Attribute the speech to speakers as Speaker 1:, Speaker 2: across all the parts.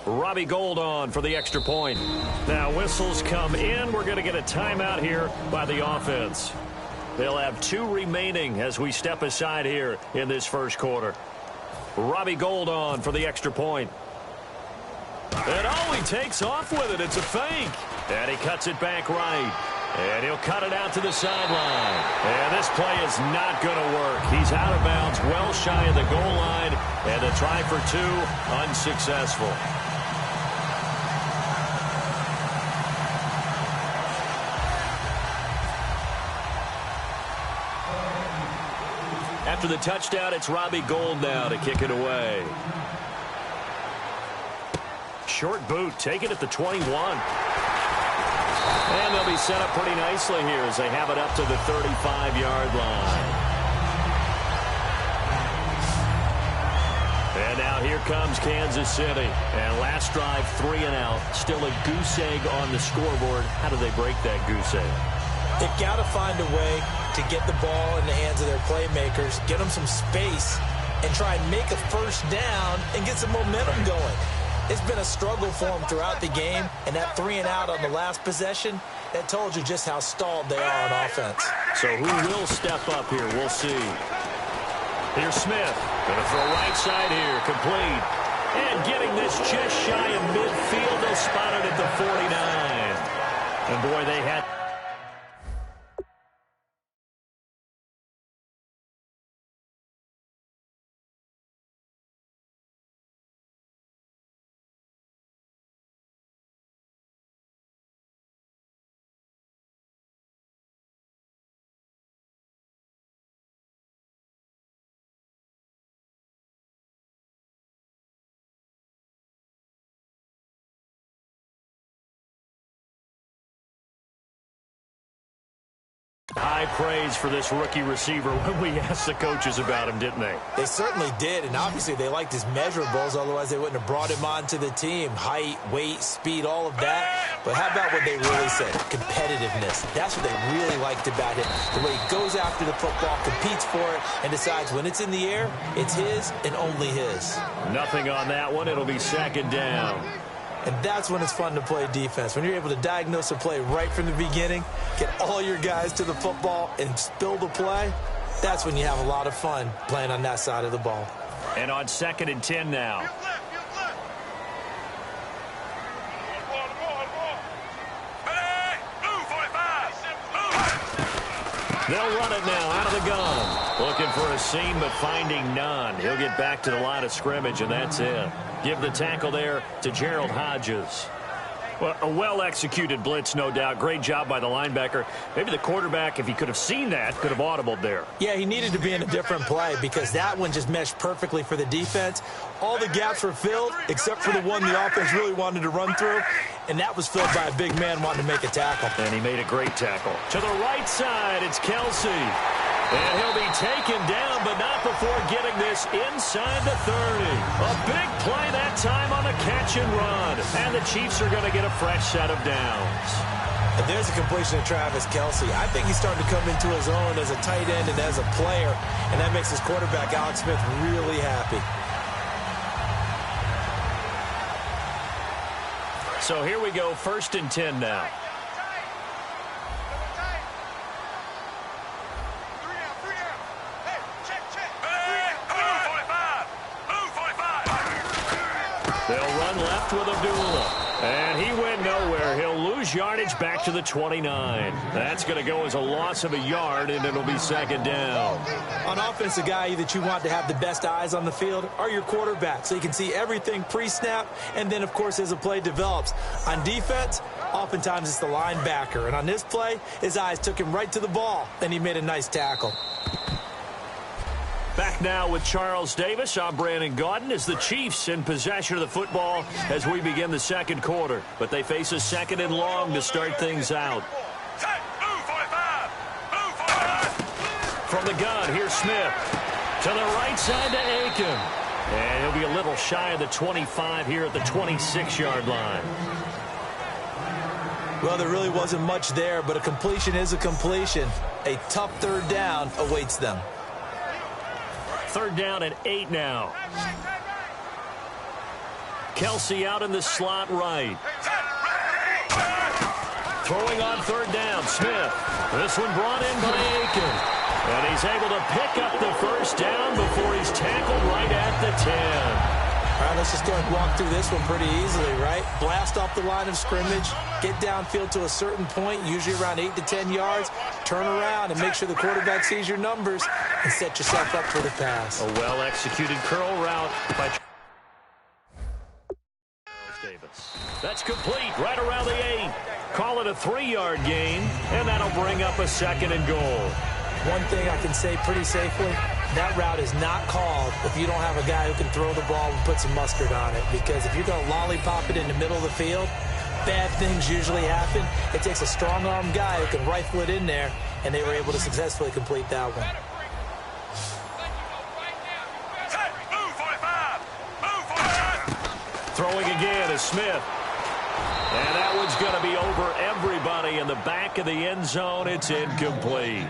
Speaker 1: Robbie Gould on for the extra point. Now whistles come in. We're going to get a timeout here by the offense. They'll have 2 remaining as we step aside here in this first quarter. Robbie Gould on for the extra point. And he takes off with it. It's a fake. And he cuts it back right. And he'll cut it out to the sideline. And this play is not going to work. He's out of bounds, well shy of the goal line. And a try for 2, unsuccessful. After the touchdown, it's Robbie Gould now to kick it away. Short boot, taken at the 21. And they'll be set up pretty nicely here as they have it up to the 35-yard line. And now here comes Kansas City. And last drive, 3 and out. Still a goose egg on the scoreboard. How do they break that goose egg?
Speaker 2: They've got to find a way to get the ball in the hands of their playmakers, get them some space, and try and make a first down and get some momentum going. It's been a struggle for them throughout the game, and that 3 and out on the last possession, that told you just how stalled they are on offense.
Speaker 1: So who will step up here? We'll see. Here's Smith. Going to throw right side here. Complete. And getting this just shy of midfield. They'll spot it at the 49. And boy, they had... High praise for this rookie receiver when we asked the coaches about him, didn't they?
Speaker 2: They certainly did, and obviously they liked his measurables, otherwise they wouldn't have brought him onto the team. Height, weight, speed, all of that. But how about what they really said? Competitiveness. That's what they really liked about him. The way he goes after the football, competes for it, and decides when it's in the air, it's his and only his.
Speaker 1: Nothing on that one. It'll be second down.
Speaker 2: And that's when it's fun to play defense. When you're able to diagnose a play right from the beginning, get all your guys to the football and spill the play, that's when you have a lot of fun playing on that side of the ball.
Speaker 1: And on 2nd and 10 now. They'll run it now out of the gun. Looking for a seam, but finding none. He'll get back to the line of scrimmage, and that's it. Give the tackle there to Gerald Hodges. Well, a well-executed blitz, no doubt. Great job by the linebacker. Maybe the quarterback, if he could have seen that, could have audibled there.
Speaker 2: Yeah, he needed to be in a different play because that one just meshed perfectly for the defense. All the gaps were filled except for the one the offense really wanted to run through, and that was filled by a big man wanting to make a tackle.
Speaker 1: And he made a great tackle. To the right side, it's Kelsey. And he'll be taken down, but not before getting this inside the 30. A big play that time on a catch and run. And the Chiefs are going to get a fresh set of downs.
Speaker 2: And there's a completion of Travis Kelsey. I think he's starting to come into his own as a tight end and as a player. And that makes his quarterback, Alex Smith, really happy.
Speaker 1: So here we go, 1st and 10 now. They'll run left with Abdullah. And he went nowhere. He'll lose yardage back to the 29. That's going to go as a loss of a yard, and it'll be 2nd down.
Speaker 2: On offense, the guy that you want to have the best eyes on the field are your quarterbacks, so you can see everything pre-snap, and then, of course, as the play develops. On defense, oftentimes it's the linebacker. And on this play, his eyes took him right to the ball, and he made a nice tackle.
Speaker 1: Back now with Charles Davis. I'm Brandon Gaudin as the Chiefs in possession of the football as we begin the second quarter. But they face a 2nd and long to start things out. From the gun, here's Smith. To the right side to Aiken. And he'll be a little shy of the 25 here at the 26-yard line.
Speaker 2: Well, there really wasn't much there, but a completion is a completion. A tough 3rd down awaits them.
Speaker 1: 3rd down and 8 now. Kelsey out in the slot right. Throwing on third down, Smith. This one brought in by Aiken. And he's able to pick up the first down before he's tackled right at the 10.
Speaker 2: All right, let's just go ahead and walk through this one pretty easily, right? Blast off the line of scrimmage, get downfield to a certain point, usually around 8 to 10 yards, turn around and make sure the quarterback sees your numbers and set yourself up for the pass.
Speaker 1: A well-executed curl route by Davis. That's complete right around the 8. Call it a 3-yard gain, and that'll bring up a 2nd and goal.
Speaker 2: One thing I can say pretty safely, that route is not called if you don't have a guy who can throw the ball and put some mustard on it. Because if you're going to lollipop it in the middle of the field, bad things usually happen. It takes a strong-arm guy who can rifle it in there, and they were able to successfully complete that one.
Speaker 1: Throwing again is Smith. And that one's going to be over everybody in the back of the end zone. It's incomplete.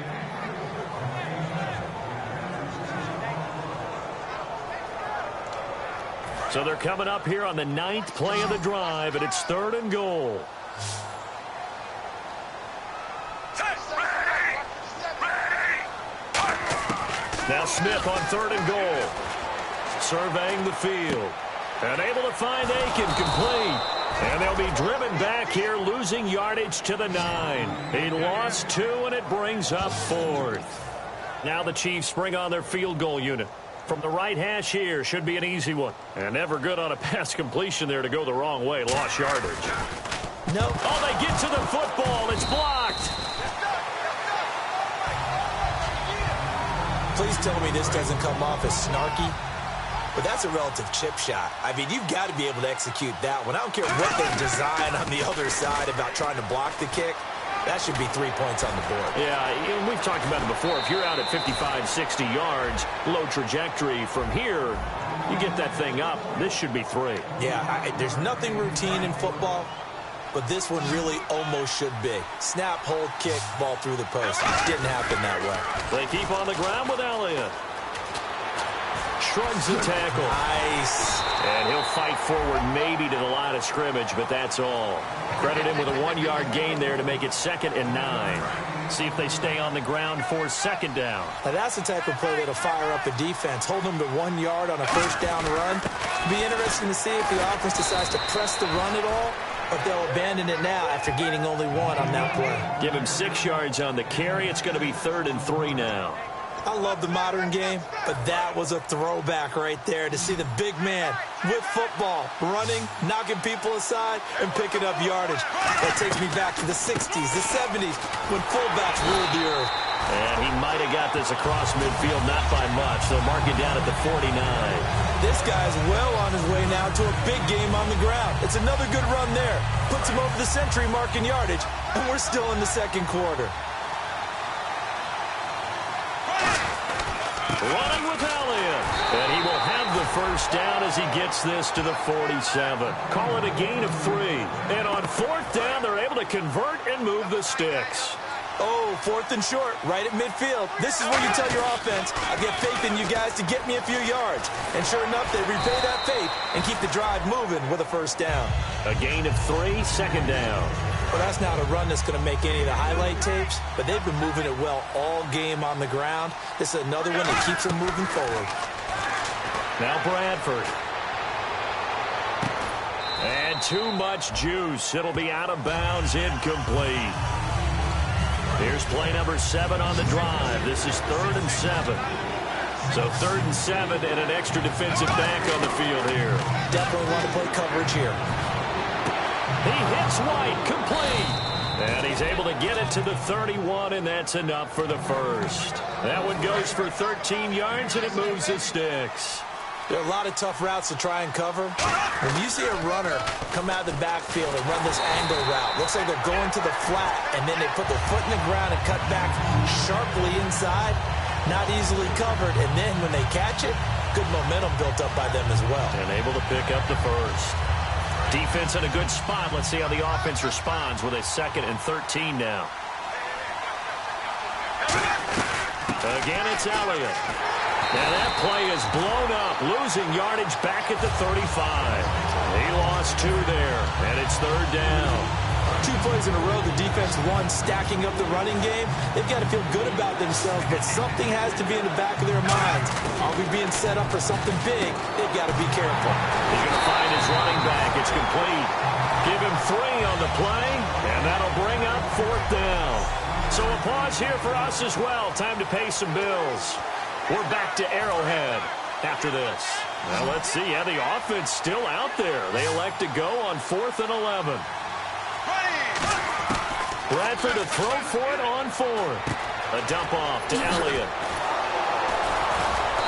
Speaker 1: So they're coming up here on the 9th play of the drive, and it's 3rd and goal. Now Smith on 3rd and goal. Surveying the field. And able to find Aiken complete. And they'll be driven back here, losing yardage to the 9. He lost 2, and it brings up 4th. Now the Chiefs bring on their field goal unit. From the right hash here, should be an easy one. And never good on a pass completion there to go the wrong way. Lost yardage.
Speaker 2: No.
Speaker 1: Oh, they get to the football. It's blocked.
Speaker 2: Please tell me this doesn't come off as snarky. But that's a relative chip shot. I mean, you've got to be able to execute that one. I don't care what they design on the other side about trying to block the kick. That should be 3 points on the board.
Speaker 1: Yeah, we've talked about it before. If you're out at 55, 60 yards, low trajectory from here, you get that thing up. This should be 3.
Speaker 2: Yeah, there's nothing routine in football, but this one really almost should be. Snap, hold, kick, ball through the post. Didn't happen that way.
Speaker 1: They keep on the ground with Elliott. Shrugs the tackle.
Speaker 2: Nice.
Speaker 1: And he'll fight forward maybe to the line of scrimmage, but that's all. Credit him with a 1-yard gain there to make it 2nd and 9. See if they stay on the ground for 2nd down.
Speaker 2: Now that's the type of play that'll fire up a defense. Hold them to 1 yard on a first down run. It'll be interesting to see if the offense decides to press the run at all, or if they'll abandon it now after gaining only 1 on that play.
Speaker 1: Give him 6 yards on the carry. It's going to be 3rd and 3 now.
Speaker 2: I love the modern game, but that was a throwback right there to see the big man with football, running, knocking people aside, and picking up yardage. That takes me back to the 60s, the 70s, when fullbacks ruled the earth.
Speaker 1: And he might have got this across midfield, not by much. They'll mark it down at the 49.
Speaker 2: This guy's well on his way now to a big game on the ground. It's another good run there. Puts him over the century mark in yardage, and we're still in the 2nd quarter.
Speaker 1: Running with Elliott. And he will have the first down as he gets this to the 47. Call it a gain of 3. And on 4th down, they're able to convert and move the sticks.
Speaker 2: Oh, 4th and short, right at midfield. This is where you tell your offense, I get faith in you guys to get me a few yards. And sure enough, they repay that faith and keep the drive moving with a first down.
Speaker 1: A gain of 3, 2nd down.
Speaker 2: Well, that's not a run that's going to make any of the highlight tapes, but they've been moving it well all game on the ground. This is another one that keeps them moving forward.
Speaker 1: Now Bradford. And too much juice. It'll be out of bounds, incomplete. Here's play number 7 on the drive. This is 3rd and 7. So 3rd and 7 and an extra defensive back on the field here.
Speaker 2: Definitely want to play coverage here.
Speaker 1: He hits White, complete. And he's able to get it to the 31, and that's enough for the first. That one goes for 13 yards, and it moves the sticks.
Speaker 2: There are a lot of tough routes to try and cover. When you see a runner come out of the backfield and run this angle route, looks like they're going to the flat, and then they put their foot in the ground and cut back sharply inside. Not easily covered, and then when they catch it, good momentum built up by them as well.
Speaker 1: And able to pick up the first. Defense in a good spot. Let's see how the offense responds with a 2nd and 13 now. Again, it's Elliott. And that play is blown up, losing yardage back at the 35. He lost 2 there, and it's 3rd down.
Speaker 2: 2 plays in a row, the defense won, stacking up the running game. They've got to feel good about themselves, but something has to be in the back of their minds. Are we being set up for something big? They've got to be careful.
Speaker 1: He's going to find his running back. It's complete. Give him 3 on the play, and that'll bring up 4th down. So a pause here for us as well. Time to pay some bills. We're back to Arrowhead after this. Now let's see. Yeah, the offense still out there. They elect to go on 4th and 11. Bradford to throw for it on 4th. A dump off to Elliott.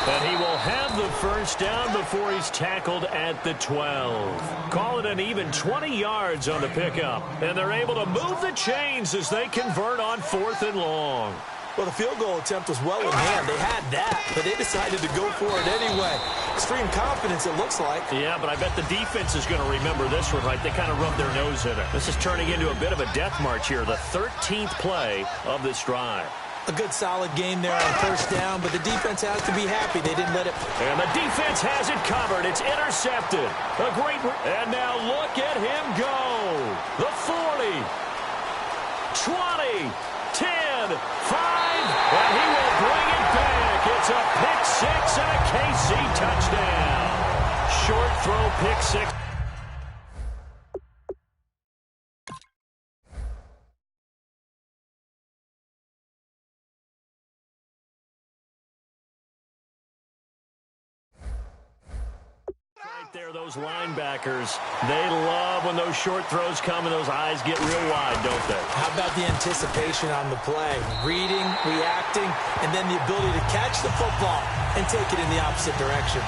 Speaker 1: And he will have the first down before he's tackled at the 12. Call it an even 20 yards on the pickup. And they're able to move the chains as they convert on 4th and long.
Speaker 2: Well, the field goal attempt was well in hand. They had that, but they decided to go for it anyway. Extreme confidence, it looks like.
Speaker 1: Yeah, but I bet the defense is going to remember this one, right? They kind of rubbed their nose in it. This is turning into a bit of a death march here, the 13th play of this drive.
Speaker 2: A good solid game there on 1st down, but the defense has to be happy they didn't let it.
Speaker 1: And the defense has it covered. It's intercepted. A great. And now look at him go. The 40, 20, 10, 5, and he will bring it back. It's a pick 6 and a KC touchdown. Short throw, pick 6. Right there, those linebackers, they love when those short throws come and those eyes get real wide, don't they?
Speaker 2: How about the anticipation on the play? Reading, reacting, and then the ability to catch the football and take it in the opposite direction.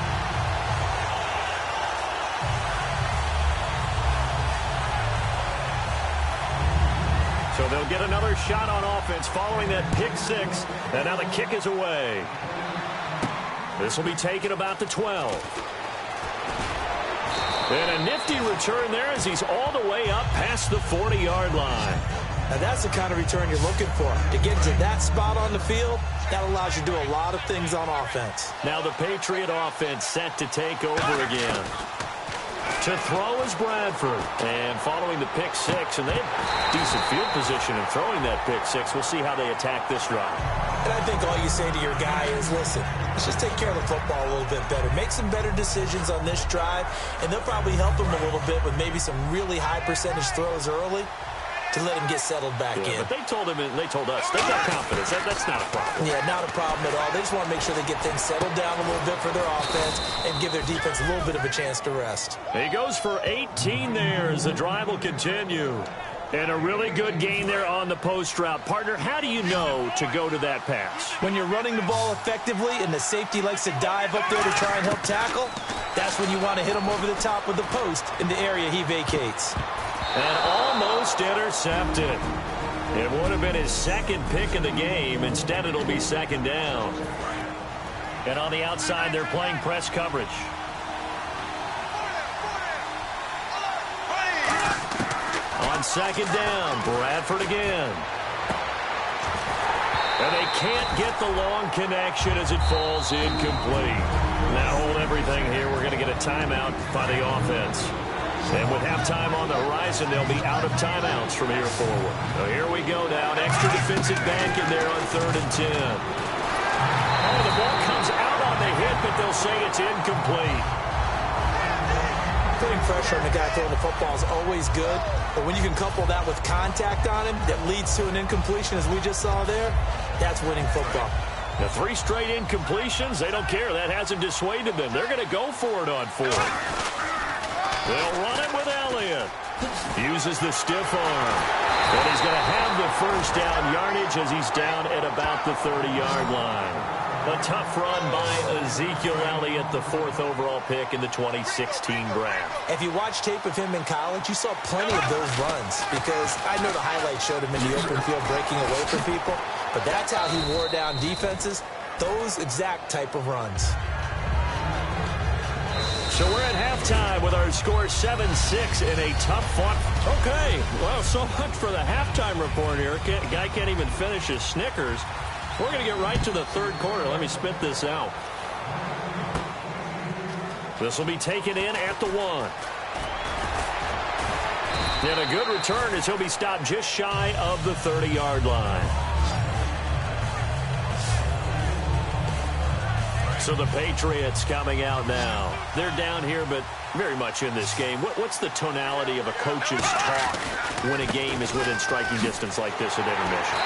Speaker 1: So they'll get another shot on offense following that pick 6, and now the kick is away. This will be taken about the 12. And a nifty return there as he's all the way up past the 40-yard line.
Speaker 2: Now that's the kind of return you're looking for. To get to that spot on the field, that allows you to do a lot of things on offense.
Speaker 1: Now the Patriot offense set to take over again. To throw is Bradford. And following the pick 6, and they have decent field position in throwing that pick 6. We'll see how they attack this drive.
Speaker 2: And I think all you say to your guy is, listen, let's just take care of the football a little bit better. Make some better decisions on this drive, and they'll probably help him a little bit with maybe some really high percentage throws early to let him get settled back in.
Speaker 1: But they told him and they told us they've got confidence. That's not a problem.
Speaker 2: Yeah, not a problem at all. They just want to make sure they get things settled down a little bit for their offense and give their defense a little bit of a chance to rest.
Speaker 1: He goes for 18 there as the drive will continue. And a really good gain there on the post route. Partner, how do you know to go to that pass?
Speaker 2: When you're running the ball effectively and the safety likes to dive up there to try and help tackle, that's when you want to hit him over the top with the post in the area he vacates.
Speaker 1: And almost intercepted. It would have been his second pick of the game. Instead, it'll be 2nd down. And on the outside, they're playing press coverage. On 2nd down, Bradford again. And they can't get the long connection as it falls incomplete. Now hold everything here. We're going to get a timeout by the offense. And with halftime on the horizon, they'll be out of timeouts from here forward. So here we go now. An extra defensive back in there on 3rd and 10. Oh, the ball comes out on the hit, but they'll say it's incomplete.
Speaker 2: Putting pressure on the guy throwing the football is always good, but when you can couple that with contact on him that leads to an incompletion, as we just saw there, that's winning football.
Speaker 1: Now 3 straight incompletions, they don't care. That hasn't dissuaded them. They're going to go for it on 4th. They'll run it with Elliott. Uses the stiff arm. And he's going to have the first down yardage as he's down at about the 30-yard line. A tough run by Ezekiel Elliott, the 4th overall pick in the 2016 draft.
Speaker 2: If you watch tape of him in college, you saw plenty of those runs because I know the highlights showed him in the open field breaking away from people, but that's how he wore down defenses, those exact type of runs.
Speaker 1: So we're at halftime with our score 7-6 in a tough fought. Okay, well, so much for the halftime report here. Guy can't even finish his Snickers. We're going to get right to the third quarter. Let me spit this out. This will be taken in at the 1. And a good return as he'll be stopped just shy of the 30-yard line. So the Patriots coming out now. They're down here, but very much in this game. What's the tonality of a coach's talk when a game is within striking distance like this at intermission?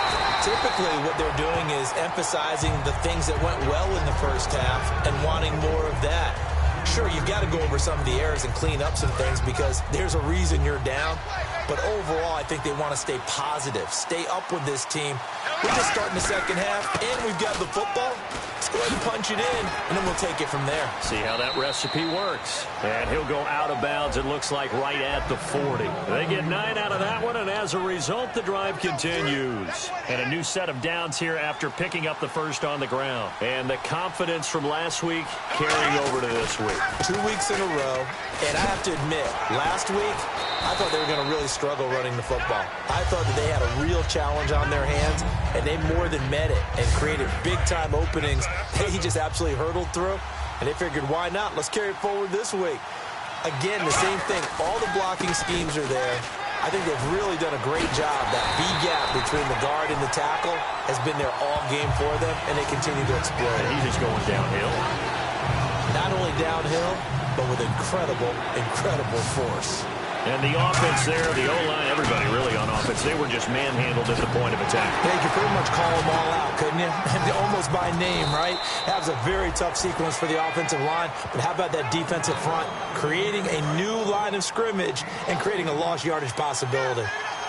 Speaker 2: Typically, what they're doing is emphasizing the things that went well in the first half and wanting more of that. Sure, you've got to go over some of the errors and clean up some things because there's a reason you're down. But overall, I think they want to stay positive, stay up with this team. We're just starting the second half, and we've got the football. Let's go ahead and punch it in, and then we'll take it from there.
Speaker 1: See how that recipe works. And he'll go out of bounds, it looks like, right at the 40. They get 9 out of that one, and as a result, the drive continues. And a new set of downs here after picking up the first on the ground. And the confidence from last week carrying over to this week.
Speaker 2: 2 weeks in a row, and I have to admit, last week, I thought they were going to really struggle running the football. I thought that they had a real challenge on their hands, and they more than met it and created big-time openings that he just absolutely hurdled through. And they figured, why not? Let's carry it forward this week. Again, the same thing. All the blocking schemes are there. I think they've really done a great job. That B-gap between the guard and the tackle has been there all game for them, and they continue to explode.
Speaker 1: And he's just going downhill.
Speaker 2: Not only downhill, but with incredible, incredible force.
Speaker 1: And the offense there, the O-line, everybody really on offense, they were just manhandled at the point of attack.
Speaker 2: Yeah, you could pretty much call them all out, couldn't you? Almost by name, right? That was a very tough sequence for the offensive line. But how about that defensive front? Creating a new line of scrimmage and creating a lost yardage possibility.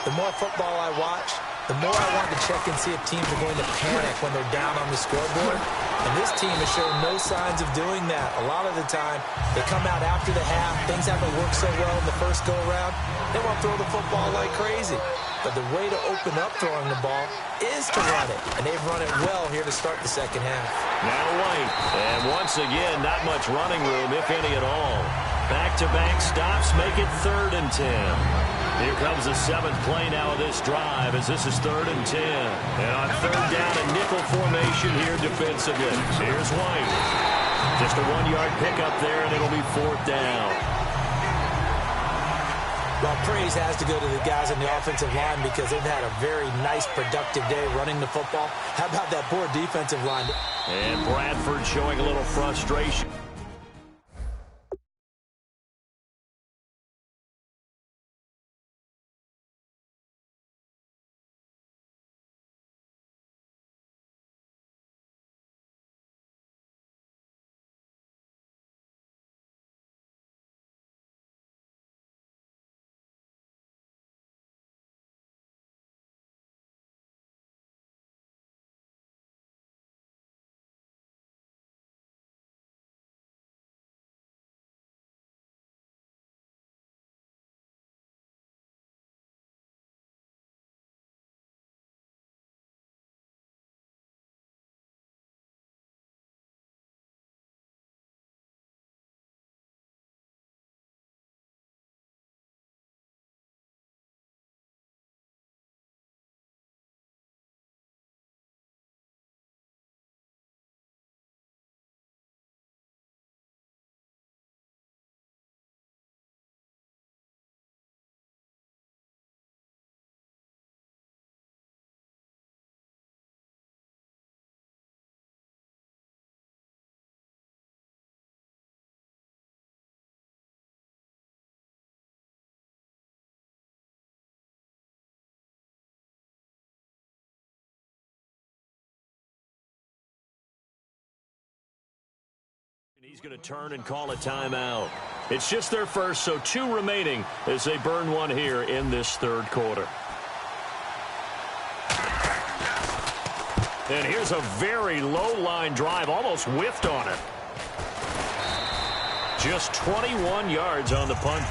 Speaker 2: The more football I watch, the more I want to check and see if teams are going to panic when they're down on the scoreboard. And this team has shown no signs of doing that. A lot of the time, they come out after the half. Things haven't worked so well in the first go-around. They want to throw the football like crazy. But the way to open up throwing the ball is to run it. And they've run it well here to start the second half.
Speaker 1: Now White. And once again, not much running room, if any at all. Back-to-back stops make it 3rd and 10. Here comes the 7th play now of this drive as this is 3rd and 10. And on 3rd down, a nickel formation here defensively. Here's White. Just a 1-yard pickup there, and it'll be 4th down.
Speaker 2: Well, praise has to go to the guys on the offensive line because they've had a very nice, productive day running the football. How about that poor defensive line?
Speaker 1: And Bradford showing a little frustration. He's going to turn and call a timeout. It's just their first, so 2 remaining as they burn one here in this 3rd quarter. And here's a very low-line drive, almost whiffed on it. Just 21 yards on the punt.